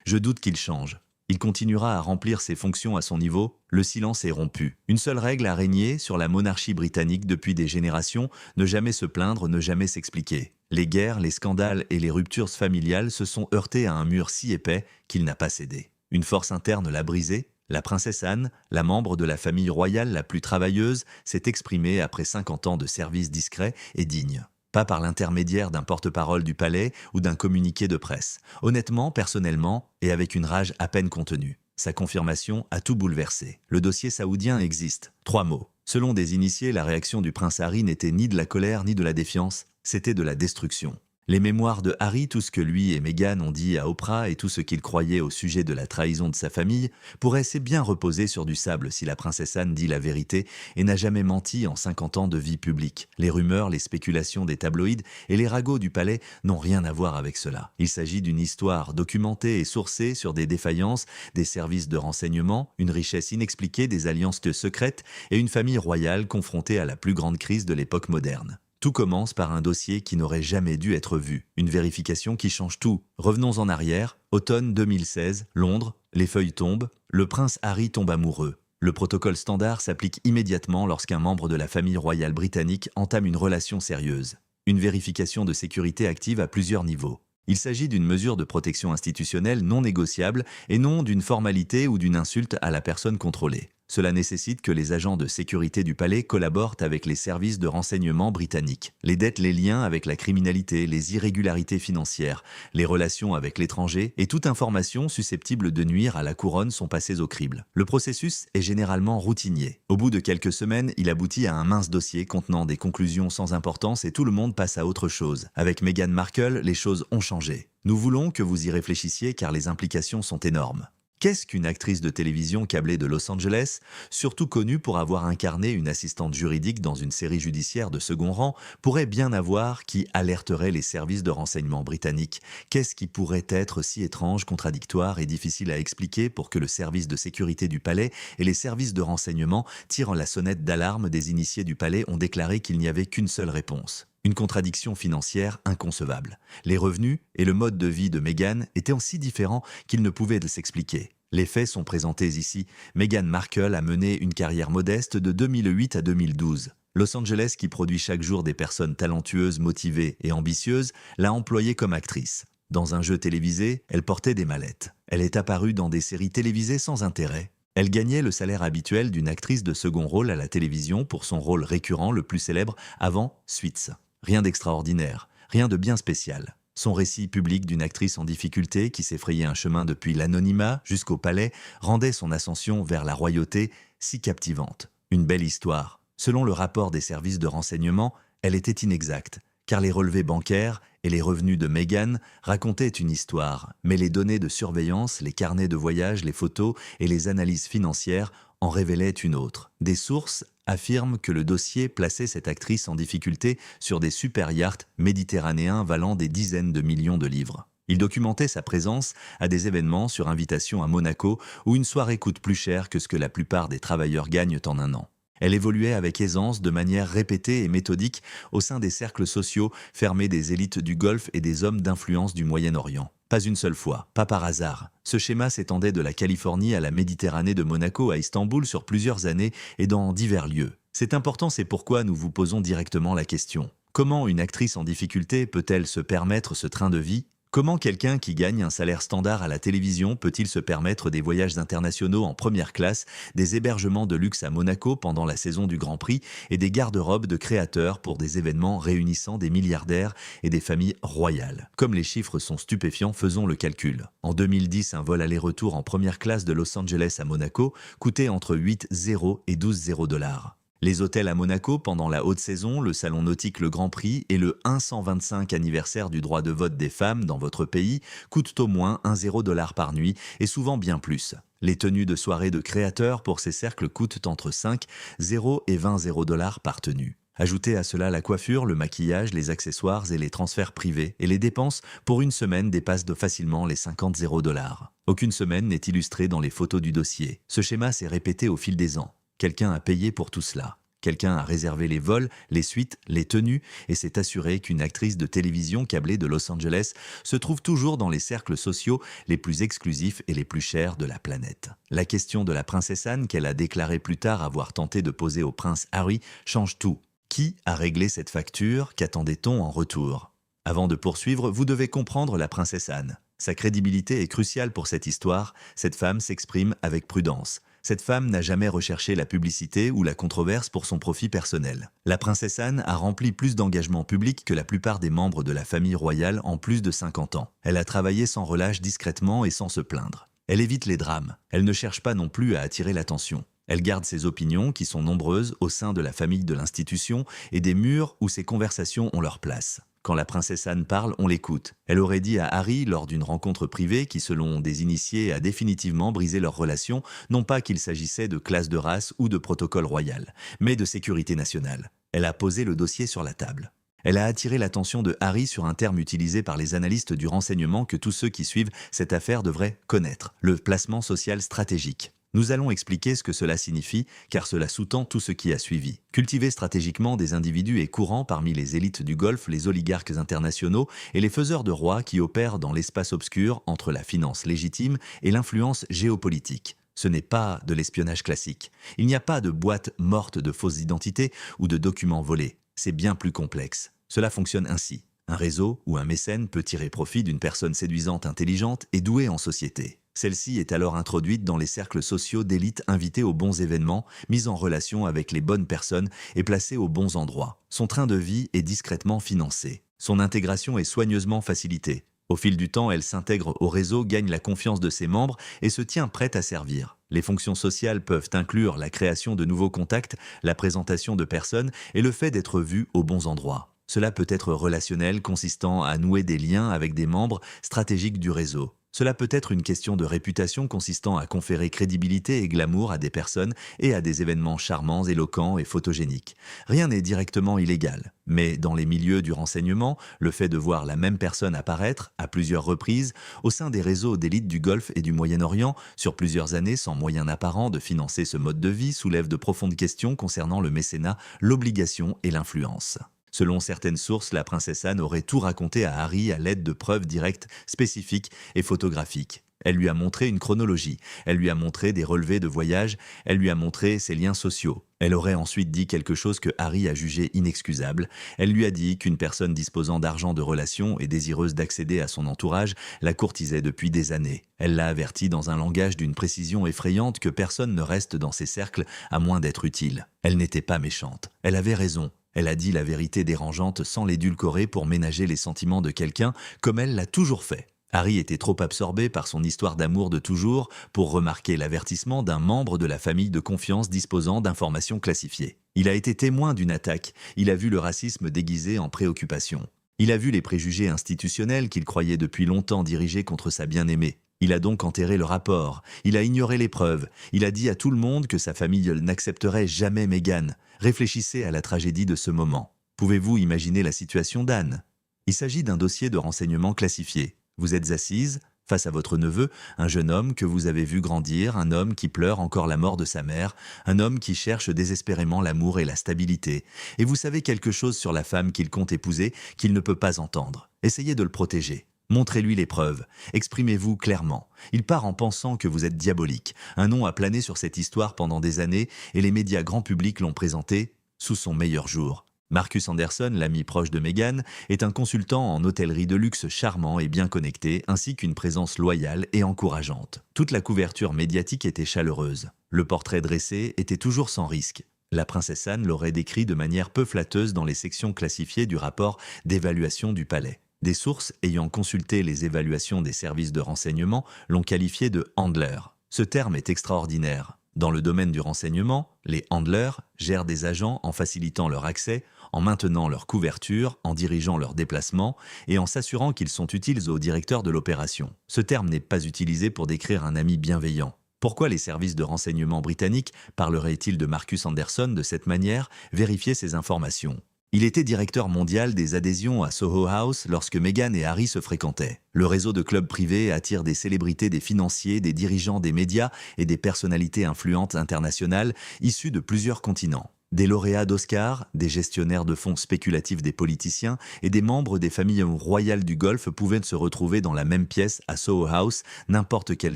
Je doute qu'il change. Il continuera à remplir ses fonctions à son niveau, le silence est rompu. Une seule règle a régné sur la monarchie britannique depuis des générations, ne jamais se plaindre, ne jamais s'expliquer. Les guerres, les scandales et les ruptures familiales se sont heurtés à un mur si épais qu'il n'a pas cédé. Une force interne l'a brisé. La princesse Anne, la membre de la famille royale la plus travailleuse, s'est exprimée après 50 ans de service discret et digne. Pas par l'intermédiaire d'un porte-parole du palais ou d'un communiqué de presse. Honnêtement, personnellement, et avec une rage à peine contenue. Sa confirmation a tout bouleversé. Le dossier saoudien existe. 3 mots. Selon des initiés, la réaction du prince Harry n'était ni de la colère ni de la défiance, c'était de la destruction. Les mémoires de Harry, tout ce que lui et Meghan ont dit à Oprah et tout ce qu'ils croyaient au sujet de la trahison de sa famille, pourraient assez bien reposer sur du sable si la princesse Anne dit la vérité et n'a jamais menti en 50 ans de vie publique. Les rumeurs, les spéculations des tabloïds et les ragots du palais n'ont rien à voir avec cela. Il s'agit d'une histoire documentée et sourcée sur des défaillances, des services de renseignement, une richesse inexpliquée des alliances secrètes et une famille royale confrontée à la plus grande crise de l'époque moderne. Tout commence par un dossier qui n'aurait jamais dû être vu, une vérification qui change tout. Revenons en arrière, automne 2016, Londres, les feuilles tombent, le prince Harry tombe amoureux. Le protocole standard s'applique immédiatement lorsqu'un membre de la famille royale britannique entame une relation sérieuse. Une vérification de sécurité active à plusieurs niveaux. Il s'agit d'une mesure de protection institutionnelle non négociable et non d'une formalité ou d'une insulte à la personne contrôlée. Cela nécessite que les agents de sécurité du palais collaborent avec les services de renseignement britanniques. Les dettes, les liens avec la criminalité, les irrégularités financières, les relations avec l'étranger et toute information susceptible de nuire à la couronne sont passées au crible. Le processus est généralement routinier. Au bout de quelques semaines, il aboutit à un mince dossier contenant des conclusions sans importance et tout le monde passe à autre chose. Avec Meghan Markle, les choses ont changé. Nous voulons que vous y réfléchissiez car les implications sont énormes. Qu'est-ce qu'une actrice de télévision câblée de Los Angeles, surtout connue pour avoir incarné une assistante juridique dans une série judiciaire de second rang, pourrait bien avoir qui alerterait les services de renseignement britanniques? Qu'est-ce qui pourrait être si étrange, contradictoire et difficile à expliquer pour que le service de sécurité du palais et les services de renseignement tirent la sonnette d'alarme? Des initiés du palais ont déclaré qu'il n'y avait qu'une seule réponse. Une contradiction financière inconcevable. Les revenus et le mode de vie de Meghan étaient aussi différents qu'ils ne pouvaient s'expliquer. Les faits sont présentés ici. Meghan Markle a mené une carrière modeste de 2008 à 2012. Los Angeles, qui produit chaque jour des personnes talentueuses, motivées et ambitieuses, l'a employée comme actrice. Dans un jeu télévisé, elle portait des mallettes. Elle est apparue dans des séries télévisées sans intérêt. Elle gagnait le salaire habituel d'une actrice de second rôle à la télévision pour son rôle récurrent le plus célèbre avant Suits. Rien d'extraordinaire, rien de bien spécial. Son récit public d'une actrice en difficulté qui s'est frayé un chemin depuis l'anonymat jusqu'au palais rendait son ascension vers la royauté si captivante. Une belle histoire. Selon le rapport des services de renseignement, elle était inexacte, car les relevés bancaires et les revenus de Meghan racontaient une histoire, mais les données de surveillance, les carnets de voyage, les photos et les analyses financières en révélaient une autre. Des sources affirment que le dossier plaçait cette actrice en difficulté sur des super yachts méditerranéens valant des dizaines de millions de livres. Il documentait sa présence à des événements sur invitation à Monaco où une soirée coûte plus cher que ce que la plupart des travailleurs gagnent en un an. Elle évoluait avec aisance, de manière répétée et méthodique, au sein des cercles sociaux fermés des élites du Golfe et des hommes d'influence du Moyen-Orient. Pas une seule fois, pas par hasard. Ce schéma s'étendait de la Californie à la Méditerranée, de Monaco à Istanbul sur plusieurs années et dans divers lieux. C'est important, c'est pourquoi nous vous posons directement la question. Comment une actrice en difficulté peut-elle se permettre ce train de vie ? Comment quelqu'un qui gagne un salaire standard à la télévision peut-il se permettre des voyages internationaux en première classe, des hébergements de luxe à Monaco pendant la saison du Grand Prix et des garde-robes de créateurs pour des événements réunissant des milliardaires et des familles royales? Comme les chiffres sont stupéfiants, faisons le calcul. En 2010, un vol aller-retour en première classe de Los Angeles à Monaco coûtait entre 8,0 et 12,0 $. Les hôtels à Monaco pendant la haute saison, le salon nautique Le Grand Prix et le 125 anniversaire du droit de vote des femmes dans votre pays coûtent au moins 1,0 $ par nuit et souvent bien plus. Les tenues de soirée de créateurs pour ces cercles coûtent entre 5,0 et 20,0 $ par tenue. Ajoutez à cela la coiffure, le maquillage, les accessoires et les transferts privés, et les dépenses pour une semaine dépassent facilement les 50,0 $. Aucune semaine n'est illustrée dans les photos du dossier. Ce schéma s'est répété au fil des ans. Quelqu'un a payé pour tout cela. Quelqu'un a réservé les vols, les suites, les tenues et s'est assuré qu'une actrice de télévision câblée de Los Angeles se trouve toujours dans les cercles sociaux les plus exclusifs et les plus chers de la planète. La question de la princesse Anne qu'elle a déclaré plus tard avoir tenté de poser au prince Harry change tout. Qui a réglé cette facture? Qu'attendait-on en retour? Avant de poursuivre, vous devez comprendre la princesse Anne. Sa crédibilité est cruciale pour cette histoire, cette femme s'exprime avec prudence. Cette femme n'a jamais recherché la publicité ou la controverse pour son profit personnel. La princesse Anne a rempli plus d'engagements publics que la plupart des membres de la famille royale en plus de 50 ans. Elle a travaillé sans relâche discrètement et sans se plaindre. Elle évite les drames. Elle ne cherche pas non plus à attirer l'attention. Elle garde ses opinions, qui sont nombreuses, au sein de la famille de l'institution et des murs où ses conversations ont leur place. Quand la princesse Anne parle, on l'écoute. Elle aurait dit à Harry, lors d'une rencontre privée qui, selon des initiés, a définitivement brisé leur relation, non pas qu'il s'agissait de classe de race ou de protocole royal, mais de sécurité nationale. Elle a posé le dossier sur la table. Elle a attiré l'attention de Harry sur un terme utilisé par les analystes du renseignement que tous ceux qui suivent cette affaire devraient connaître, le placement social stratégique. Nous allons expliquer ce que cela signifie, car cela sous-tend tout ce qui a suivi. Cultiver stratégiquement des individus est courant parmi les élites du Golfe, les oligarques internationaux et les faiseurs de rois qui opèrent dans l'espace obscur entre la finance légitime et l'influence géopolitique. Ce n'est pas de l'espionnage classique. Il n'y a pas de boîte morte de fausses identités ou de documents volés. C'est bien plus complexe. Cela fonctionne ainsi. Un réseau ou un mécène peut tirer profit d'une personne séduisante, intelligente et douée en société. Celle-ci est alors introduite dans les cercles sociaux d'élite invitée aux bons événements, mise en relation avec les bonnes personnes et placée aux bons endroits. Son train de vie est discrètement financé. Son intégration est soigneusement facilitée. Au fil du temps, elle s'intègre au réseau, gagne la confiance de ses membres et se tient prête à servir. Les fonctions sociales peuvent inclure la création de nouveaux contacts, la présentation de personnes et le fait d'être vu aux bons endroits. Cela peut être relationnel, consistant à nouer des liens avec des membres stratégiques du réseau. Cela peut être une question de réputation consistant à conférer crédibilité et glamour à des personnes et à des événements charmants, éloquents et photogéniques. Rien n'est directement illégal, mais dans les milieux du renseignement, le fait de voir la même personne apparaître, à plusieurs reprises, au sein des réseaux d'élite du Golfe et du Moyen-Orient, sur plusieurs années sans moyen apparent de financer ce mode de vie, soulève de profondes questions concernant le mécénat, l'obligation et l'influence. Selon certaines sources, la princesse Anne aurait tout raconté à Harry à l'aide de preuves directes, spécifiques et photographiques. Elle lui a montré une chronologie, elle lui a montré des relevés de voyage, elle lui a montré ses liens sociaux. Elle aurait ensuite dit quelque chose que Harry a jugé inexcusable. Elle lui a dit qu'une personne disposant d'argent de relation et désireuse d'accéder à son entourage la courtisait depuis des années. Elle l'a averti dans un langage d'une précision effrayante que personne ne reste dans ces cercles à moins d'être utile. Elle n'était pas méchante. Elle avait raison. Elle a dit la vérité dérangeante sans l'édulcorer pour ménager les sentiments de quelqu'un comme elle l'a toujours fait. Harry était trop absorbé par son histoire d'amour de toujours pour remarquer l'avertissement d'un membre de la famille de confiance disposant d'informations classifiées. Il a été témoin d'une attaque, il a vu le racisme déguisé en préoccupation. Il a vu les préjugés institutionnels qu'il croyait depuis longtemps dirigés contre sa bien-aimée. Il a donc enterré le rapport, il a ignoré les preuves, il a dit à tout le monde que sa famille n'accepterait jamais Meghan. Réfléchissez à la tragédie de ce moment. Pouvez-vous imaginer la situation d'Anne? Il s'agit d'un dossier de renseignement classifié. Vous êtes assise, face à votre neveu, un jeune homme que vous avez vu grandir, un homme qui pleure encore la mort de sa mère, un homme qui cherche désespérément l'amour et la stabilité. Et vous savez quelque chose sur la femme qu'il compte épouser, qu'il ne peut pas entendre. Essayez de le protéger. Montrez-lui les preuves. Exprimez-vous clairement. Il part en pensant que vous êtes diabolique. Un nom a plané sur cette histoire pendant des années et les médias grand public l'ont présenté sous son meilleur jour. Marcus Anderson, l'ami proche de Meghan, est un consultant en hôtellerie de luxe charmant et bien connecté, ainsi qu'une présence loyale et encourageante. Toute la couverture médiatique était chaleureuse. Le portrait dressé était toujours sans risque. La princesse Anne l'aurait décrit de manière peu flatteuse dans les sections classifiées du rapport d'évaluation du palais. Des sources ayant consulté les évaluations des services de renseignement l'ont qualifié de « handler ». Ce terme est extraordinaire. Dans le domaine du renseignement, les handlers gèrent des agents en facilitant leur accès, en maintenant leur couverture, en dirigeant leurs déplacements et en s'assurant qu'ils sont utiles au directeur de l'opération. Ce terme n'est pas utilisé pour décrire un ami bienveillant. Pourquoi les services de renseignement britanniques parleraient-ils de Marcus Anderson de cette manière? Vérifiez ces informations. Il était directeur mondial des adhésions à Soho House lorsque Meghan et Harry se fréquentaient. Le réseau de clubs privés attire des célébrités, des financiers, des dirigeants des médias et des personnalités influentes internationales issues de plusieurs continents. Des lauréats d'Oscar, des gestionnaires de fonds spéculatifs des politiciens et des membres des familles royales du Golfe pouvaient se retrouver dans la même pièce à Soho House n'importe quel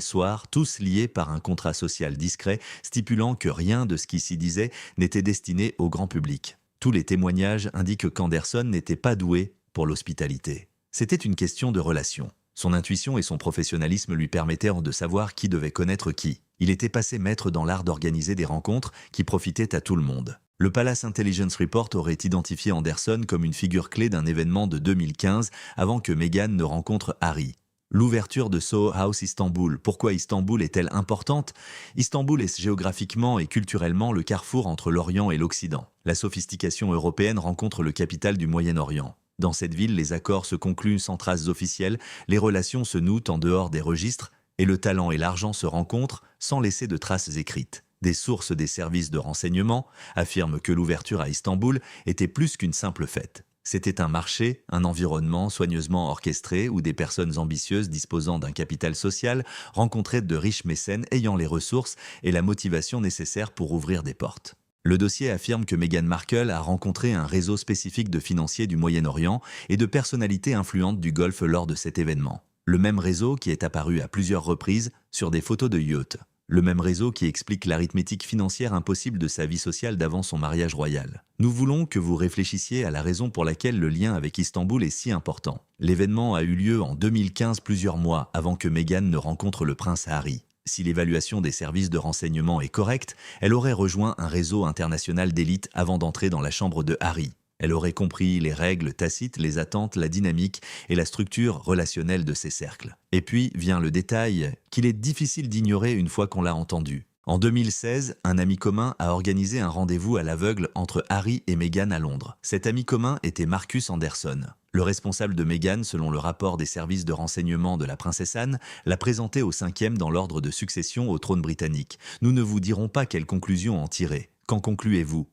soir, tous liés par un contrat social discret stipulant que rien de ce qui s'y disait n'était destiné au grand public. Tous les témoignages indiquent qu'Anderson n'était pas doué pour l'hospitalité. C'était une question de relation. Son intuition et son professionnalisme lui permettèrent de savoir qui devait connaître qui. Il était passé maître dans l'art d'organiser des rencontres qui profitaient à tout le monde. Le Palace Intelligence Report aurait identifié Anderson comme une figure clé d'un événement de 2015 avant que Meghan ne rencontre Harry. L'ouverture de Soho House Istanbul. Pourquoi Istanbul est-elle importante? Istanbul est géographiquement et culturellement le carrefour entre l'Orient et l'Occident. La sophistication européenne rencontre le capital du Moyen-Orient. Dans cette ville, les accords se concluent sans traces officielles, les relations se nouent en dehors des registres, et le talent et l'argent se rencontrent sans laisser de traces écrites. Des sources des services de renseignement affirment que l'ouverture à Istanbul était plus qu'une simple fête. C'était un marché, un environnement soigneusement orchestré où des personnes ambitieuses disposant d'un capital social rencontraient de riches mécènes ayant les ressources et la motivation nécessaires pour ouvrir des portes. Le dossier affirme que Meghan Markle a rencontré un réseau spécifique de financiers du Moyen-Orient et de personnalités influentes du Golfe lors de cet événement. Le même réseau qui est apparu à plusieurs reprises sur des photos de yachts. Le même réseau qui explique l'arithmétique financière impossible de sa vie sociale d'avant son mariage royal. Nous voulons que vous réfléchissiez à la raison pour laquelle le lien avec Istanbul est si important. L'événement a eu lieu en 2015, plusieurs mois avant que Meghan ne rencontre le prince Harry. Si l'évaluation des services de renseignement est correcte, elle aurait rejoint un réseau international d'élite avant d'entrer dans la chambre de Harry. Elle aurait compris les règles tacites, les attentes, la dynamique et la structure relationnelle de ces cercles. Et puis vient le détail qu'il est difficile d'ignorer une fois qu'on l'a entendu. En 2016, un ami commun a organisé un rendez-vous à l'aveugle entre Harry et Meghan à Londres. Cet ami commun était Marcus Anderson. Le responsable de Meghan, selon le rapport des services de renseignement de la princesse Anne, l'a présenté au 5e dans l'ordre de succession au trône britannique. Nous ne vous dirons pas quelle conclusion en tirer. Qu'en concluez-vous?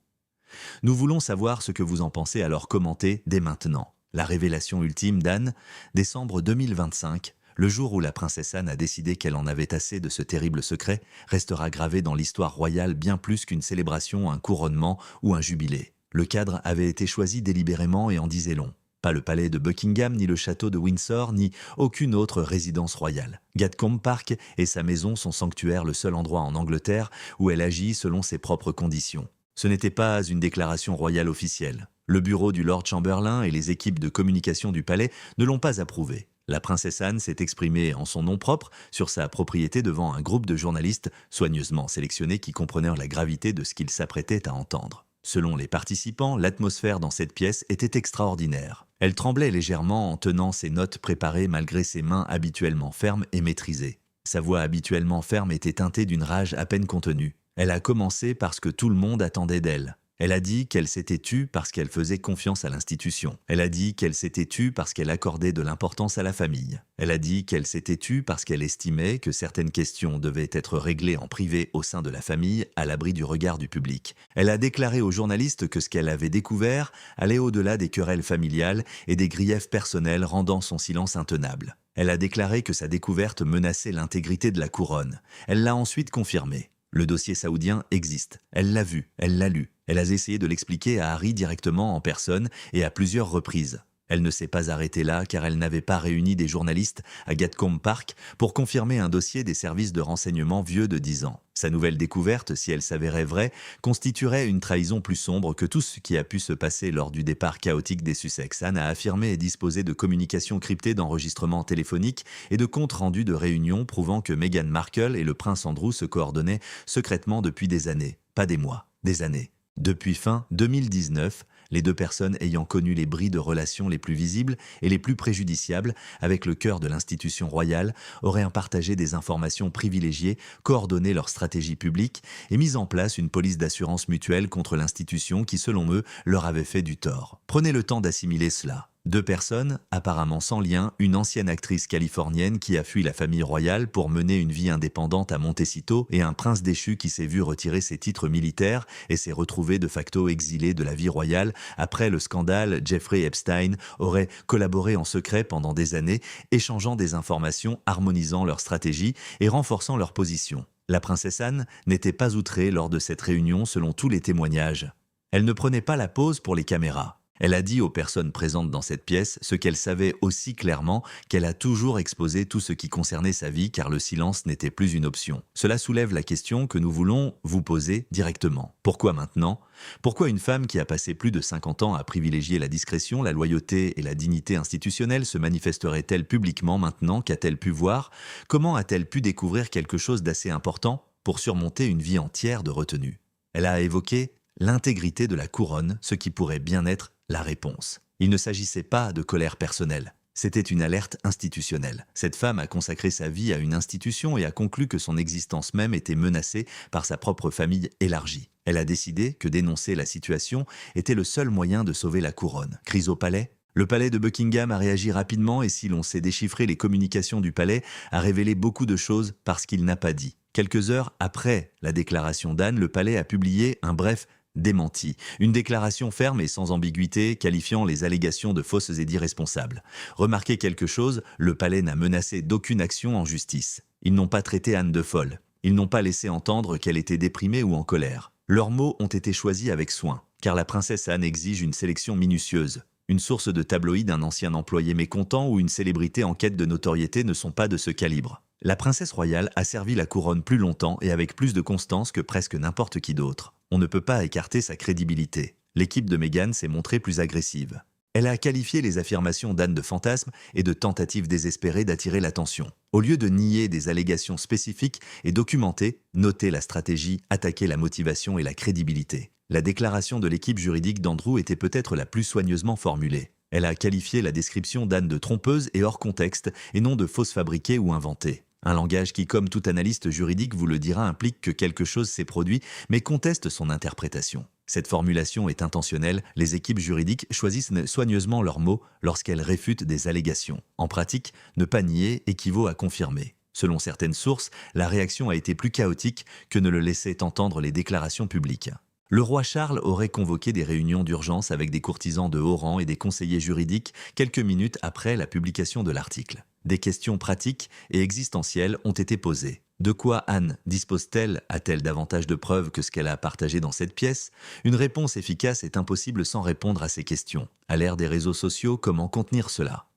Nous voulons savoir ce que vous en pensez, alors commentez dès maintenant. La révélation ultime d'Anne, décembre 2025, le jour où la princesse Anne a décidé qu'elle en avait assez de ce terrible secret, restera gravé dans l'histoire royale bien plus qu'une célébration, un couronnement ou un jubilé. Le cadre avait été choisi délibérément et en disait long. Pas le palais de Buckingham, ni le château de Windsor, ni aucune autre résidence royale. Gatcombe Park et sa maison sont sanctuaires, le seul endroit en Angleterre où elle agit selon ses propres conditions. Ce n'était pas une déclaration royale officielle. Le bureau du Lord Chamberlain et les équipes de communication du palais ne l'ont pas approuvé. La princesse Anne s'est exprimée en son nom propre sur sa propriété devant un groupe de journalistes soigneusement sélectionnés qui comprenaient la gravité de ce qu'ils s'apprêtaient à entendre. Selon les participants, l'atmosphère dans cette pièce était extraordinaire. Elle tremblait légèrement en tenant ses notes préparées malgré ses mains habituellement fermes et maîtrisées. Sa voix habituellement ferme était teintée d'une rage à peine contenue. Elle a commencé parce que tout le monde attendait d'elle. Elle a dit qu'elle s'était tue parce qu'elle faisait confiance à l'institution. Elle a dit qu'elle s'était tue parce qu'elle accordait de l'importance à la famille. Elle a dit qu'elle s'était tue parce qu'elle estimait que certaines questions devaient être réglées en privé au sein de la famille, à l'abri du regard du public. Elle a déclaré aux journalistes que ce qu'elle avait découvert allait au-delà des querelles familiales et des griefs personnels, rendant son silence intenable. Elle a déclaré que sa découverte menaçait l'intégrité de la couronne. Elle l'a ensuite confirmé. Le dossier saoudien existe. Elle l'a vu, elle l'a lu. Elle a essayé de l'expliquer à Harry directement en personne et à plusieurs reprises. Elle ne s'est pas arrêtée là car elle n'avait pas réuni des journalistes à Gatcombe Park pour confirmer un dossier des services de renseignement vieux de 10 ans. Sa nouvelle découverte, si elle s'avérait vraie, constituerait une trahison plus sombre que tout ce qui a pu se passer lors du départ chaotique des Sussex. Anne a affirmé et disposé de communications cryptées, d'enregistrements téléphoniques et de comptes rendus de réunions prouvant que Meghan Markle et le prince Andrew se coordonnaient secrètement depuis des années, pas des mois, des années. Depuis fin 2019, les deux personnes ayant connu les bris de relations les plus visibles et les plus préjudiciables avec le cœur de l'institution royale auraient partagé des informations privilégiées, coordonné leur stratégie publique et mis en place une police d'assurance mutuelle contre l'institution qui, selon eux, leur avait fait du tort. Prenez le temps d'assimiler cela. Deux personnes, apparemment sans lien, une ancienne actrice californienne qui a fui la famille royale pour mener une vie indépendante à Montecito et un prince déchu qui s'est vu retirer ses titres militaires et s'est retrouvé de facto exilé de la vie royale après le scandale. Jeffrey Epstein aurait collaboré en secret pendant des années, échangeant des informations, harmonisant leur stratégie et renforçant leur position. La princesse Anne n'était pas outrée lors de cette réunion selon tous les témoignages. Elle ne prenait pas la pause pour les caméras. Elle a dit aux personnes présentes dans cette pièce ce qu'elle savait aussi clairement qu'elle a toujours exposé tout ce qui concernait sa vie car le silence n'était plus une option. Cela soulève la question que nous voulons vous poser directement. Pourquoi maintenant ? Pourquoi une femme qui a passé plus de 50 ans à privilégier la discrétion, la loyauté et la dignité institutionnelle se manifesterait-elle publiquement maintenant? Qu'a-t-elle pu voir? Comment a-t-elle pu découvrir quelque chose d'assez important pour surmonter une vie entière de retenue? Elle a évoqué l'intégrité de la couronne, ce qui pourrait bien être la réponse. Il ne s'agissait pas de colère personnelle. C'était une alerte institutionnelle. Cette femme a consacré sa vie à une institution et a conclu que son existence même était menacée par sa propre famille élargie. Elle a décidé que dénoncer la situation était le seul moyen de sauver la couronne. Crise au palais ? Le palais de Buckingham a réagi rapidement et si l'on sait déchiffrer les communications du palais, a révélé beaucoup de choses parce qu'il n'a pas dit. Quelques heures après la déclaration d'Anne, le palais a publié un bref démenti. Une déclaration ferme et sans ambiguïté qualifiant les allégations de fausses et d'irresponsables. Remarquez quelque chose, le palais n'a menacé d'aucune action en justice. Ils n'ont pas traité Anne de folle. Ils n'ont pas laissé entendre qu'elle était déprimée ou en colère. Leurs mots ont été choisis avec soin, car la princesse Anne exige une sélection minutieuse. Une source de tabloïd, un ancien employé mécontent ou une célébrité en quête de notoriété ne sont pas de ce calibre. La princesse royale a servi la couronne plus longtemps et avec plus de constance que presque n'importe qui d'autre. On ne peut pas écarter sa crédibilité. L'équipe de Meghan s'est montrée plus agressive. Elle a qualifié les affirmations d'Anne de fantasmes et de tentatives désespérées d'attirer l'attention. Au lieu de nier des allégations spécifiques et documentées, noter la stratégie, attaquer la motivation et la crédibilité. La déclaration de l'équipe juridique d'Andrew était peut-être la plus soigneusement formulée. Elle a qualifié la description d'Anne de trompeuse et hors contexte et non de fausse fabriquée ou inventée. Un langage qui, comme tout analyste juridique vous le dira, implique que quelque chose s'est produit, mais conteste son interprétation. Cette formulation est intentionnelle, les équipes juridiques choisissent soigneusement leurs mots lorsqu'elles réfutent des allégations. En pratique, ne pas nier équivaut à confirmer. Selon certaines sources, la réaction a été plus chaotique que ne le laissaient entendre les déclarations publiques. Le roi Charles aurait convoqué des réunions d'urgence avec des courtisans de haut rang et des conseillers juridiques quelques minutes après la publication de l'article. Des questions pratiques et existentielles ont été posées. De quoi Anne dispose-t-elle? A-t-elle davantage de preuves que ce qu'elle a partagé dans cette pièce? Une réponse efficace est impossible sans répondre à ces questions. À l'ère des réseaux sociaux, comment contenir cela?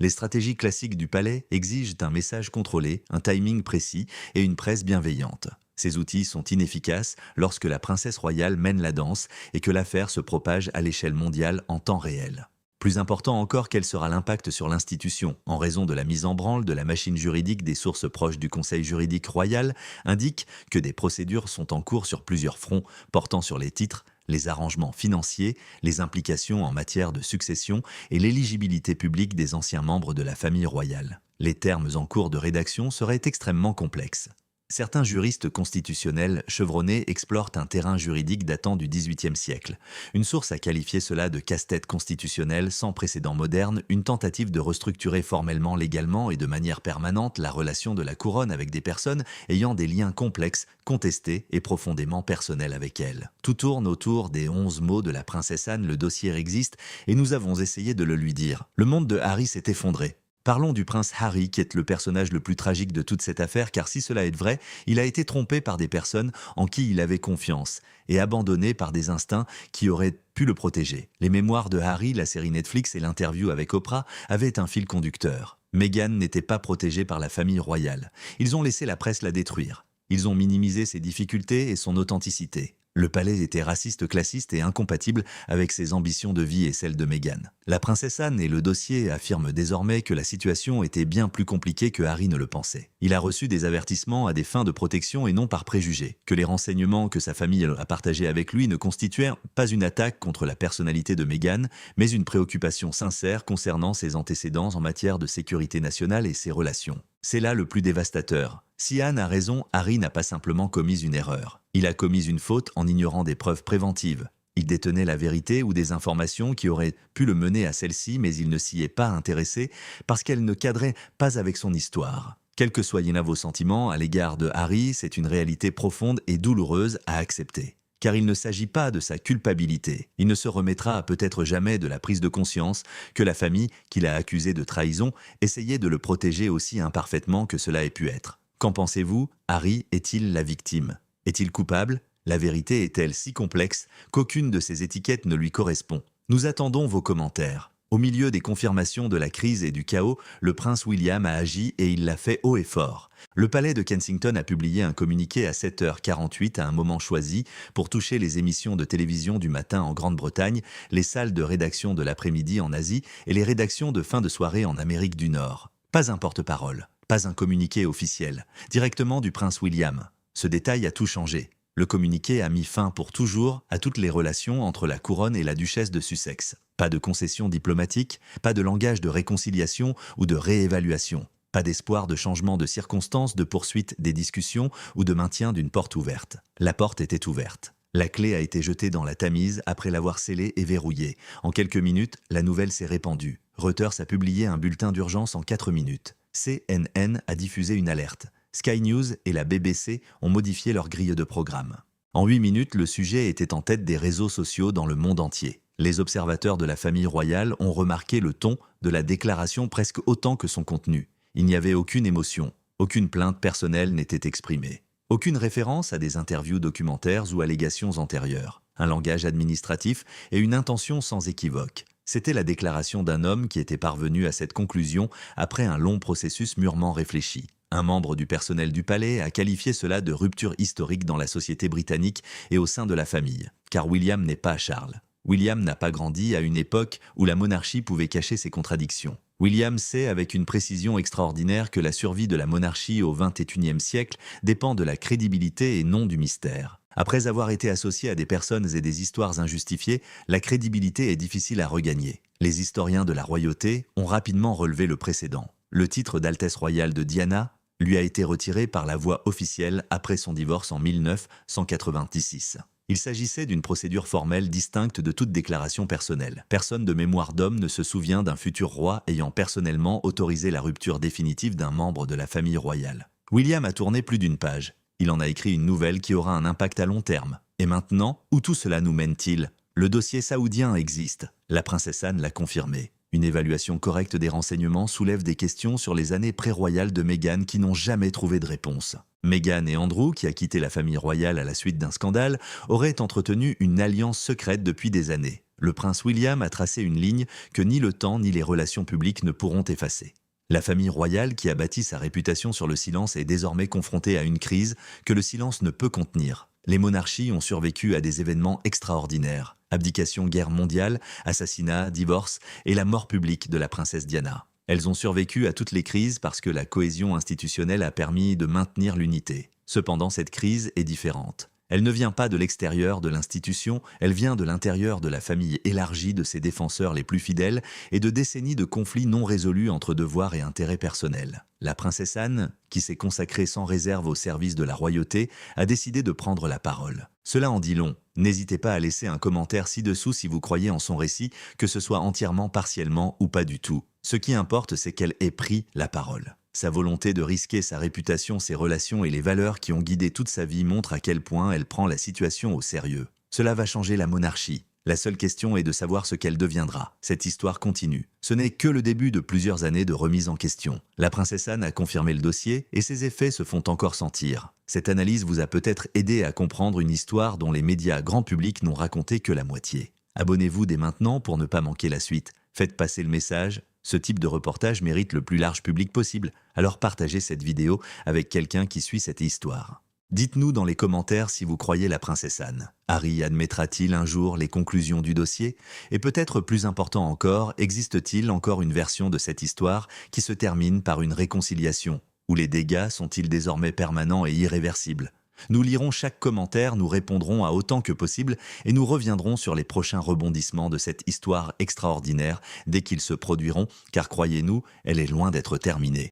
Les stratégies classiques du palais exigent un message contrôlé, un timing précis et une presse bienveillante. Ces outils sont inefficaces lorsque la princesse royale mène la danse et que l'affaire se propage à l'échelle mondiale en temps réel. Plus important encore, quel sera l'impact sur l'institution? En raison de la mise en branle de la machine juridique, des sources proches du Conseil juridique royal indiquent que des procédures sont en cours sur plusieurs fronts, portant sur les titres, les arrangements financiers, les implications en matière de succession et l'éligibilité publique des anciens membres de la famille royale. Les termes en cours de rédaction seraient extrêmement complexes. Certains juristes constitutionnels chevronnés explorent un terrain juridique datant du XVIIIe siècle. Une source a qualifié cela de casse-tête constitutionnel sans précédent moderne, une tentative de restructurer formellement, légalement et de manière permanente la relation de la couronne avec des personnes ayant des liens complexes, contestés et profondément personnels avec elle. Tout tourne autour des 11 mots de la princesse Anne, le dossier existe et nous avons essayé de le lui dire. Le monde de Harry s'est effondré. Parlons du prince Harry, qui est le personnage le plus tragique de toute cette affaire, car si cela est vrai, il a été trompé par des personnes en qui il avait confiance et abandonné par des instincts qui auraient pu le protéger. Les mémoires de Harry, la série Netflix et l'interview avec Oprah avaient un fil conducteur. Meghan n'était pas protégée par la famille royale. Ils ont laissé la presse la détruire. Ils ont minimisé ses difficultés et son authenticité. Le palais était raciste, classiste et incompatible avec ses ambitions de vie et celles de Meghan. La princesse Anne et le dossier affirment désormais que la situation était bien plus compliquée que Harry ne le pensait. Il a reçu des avertissements à des fins de protection et non par préjugés, que les renseignements que sa famille a partagés avec lui ne constituaient pas une attaque contre la personnalité de Meghan, mais une préoccupation sincère concernant ses antécédents en matière de sécurité nationale et ses relations. C'est là le plus dévastateur. Si Anne a raison, Harry n'a pas simplement commis une erreur. Il a commis une faute en ignorant des preuves préventives. Il détenait la vérité ou des informations qui auraient pu le mener à celle-ci, mais il ne s'y est pas intéressé parce qu'elle ne cadrait pas avec son histoire. Quels que soient vos sentiments à l'égard de Harry, c'est une réalité profonde et douloureuse à accepter. Car il ne s'agit pas de sa culpabilité. Il ne se remettra peut-être jamais de la prise de conscience que la famille, qu'il a accusée de trahison, essayait de le protéger aussi imparfaitement que cela ait pu être. Qu'en pensez-vous? Harry est-il la victime? Est-il coupable? La vérité est-elle si complexe qu'aucune de ces étiquettes ne lui correspond? Nous attendons vos commentaires. Au milieu des confirmations de la crise et du chaos, le prince William a agi et il l'a fait haut et fort. Le palais de Kensington a publié un communiqué à 7h48 à un moment choisi pour toucher les émissions de télévision du matin en Grande-Bretagne, les salles de rédaction de l'après-midi en Asie et les rédactions de fin de soirée en Amérique du Nord. Pas un porte-parole, pas un communiqué officiel, directement du prince William. Ce détail a tout changé. Le communiqué a mis fin pour toujours à toutes les relations entre la couronne et la duchesse de Sussex. Pas de concessions diplomatiques, pas de langage de réconciliation ou de réévaluation. Pas d'espoir de changement de circonstances, de poursuite des discussions ou de maintien d'une porte ouverte. La porte était ouverte. La clé a été jetée dans la Tamise après l'avoir scellée et verrouillée. En quelques minutes, la nouvelle s'est répandue. Reuters a publié un bulletin d'urgence en 4 minutes. CNN a diffusé une alerte. Sky News et la BBC ont modifié leur grille de programme. En 8 minutes, le sujet était en tête des réseaux sociaux dans le monde entier. Les observateurs de la famille royale ont remarqué le ton de la déclaration presque autant que son contenu. Il n'y avait aucune émotion, aucune plainte personnelle n'était exprimée. Aucune référence à des interviews documentaires ou allégations antérieures. Un langage administratif et une intention sans équivoque. C'était la déclaration d'un homme qui était parvenu à cette conclusion après un long processus mûrement réfléchi. Un membre du personnel du palais a qualifié cela de rupture historique dans la société britannique et au sein de la famille. Car William n'est pas Charles. William n'a pas grandi à une époque où la monarchie pouvait cacher ses contradictions. William sait avec une précision extraordinaire que la survie de la monarchie au XXIe siècle dépend de la crédibilité et non du mystère. Après avoir été associé à des personnes et des histoires injustifiées, la crédibilité est difficile à regagner. Les historiens de la royauté ont rapidement relevé le précédent. Le titre d'Altesse royale de Diana lui a été retiré par la voie officielle après son divorce en 1986. Il s'agissait d'une procédure formelle distincte de toute déclaration personnelle. Personne de mémoire d'homme ne se souvient d'un futur roi ayant personnellement autorisé la rupture définitive d'un membre de la famille royale. William a tourné plus d'une page. Il en a écrit une nouvelle qui aura un impact à long terme. Et maintenant, où tout cela nous mène-t-il? Le dossier saoudien existe. La princesse Anne l'a confirmé. Une évaluation correcte des renseignements soulève des questions sur les années pré-royales de Meghan qui n'ont jamais trouvé de réponse. Meghan et Andrew, qui a quitté la famille royale à la suite d'un scandale, auraient entretenu une alliance secrète depuis des années. Le prince William a tracé une ligne que ni le temps ni les relations publiques ne pourront effacer. La famille royale, qui a bâti sa réputation sur le silence, est désormais confrontée à une crise que le silence ne peut contenir. Les monarchies ont survécu à des événements extraordinaires. Abdication, guerre mondiale, assassinat, divorce et la mort publique de la princesse Diana. Elles ont survécu à toutes les crises parce que la cohésion institutionnelle a permis de maintenir l'unité. Cependant, cette crise est différente. Elle ne vient pas de l'extérieur de l'institution, elle vient de l'intérieur de la famille élargie de ses défenseurs les plus fidèles et de décennies de conflits non résolus entre devoirs et intérêts personnels. La princesse Anne, qui s'est consacrée sans réserve au service de la royauté, a décidé de prendre la parole. Cela en dit long. N'hésitez pas à laisser un commentaire ci-dessous si vous croyez en son récit, que ce soit entièrement, partiellement ou pas du tout. Ce qui importe, c'est qu'elle ait pris la parole. Sa volonté de risquer sa réputation, ses relations et les valeurs qui ont guidé toute sa vie montrent à quel point elle prend la situation au sérieux. Cela va changer la monarchie. La seule question est de savoir ce qu'elle deviendra. Cette histoire continue. Ce n'est que le début de plusieurs années de remise en question. La princesse Anne a confirmé le dossier et ses effets se font encore sentir. Cette analyse vous a peut-être aidé à comprendre une histoire dont les médias grand public n'ont raconté que la moitié. Abonnez-vous dès maintenant pour ne pas manquer la suite. Faites passer le message. Ce type de reportage mérite le plus large public possible, alors partagez cette vidéo avec quelqu'un qui suit cette histoire. Dites-nous dans les commentaires si vous croyez la princesse Anne. Harry admettra-t-il un jour les conclusions du dossier? Et peut-être plus important encore, existe-t-il encore une version de cette histoire qui se termine par une réconciliation? Ou les dégâts sont-ils désormais permanents et irréversibles? Nous lirons chaque commentaire, nous répondrons à autant que possible et nous reviendrons sur les prochains rebondissements de cette histoire extraordinaire dès qu'ils se produiront, car croyez-nous, elle est loin d'être terminée.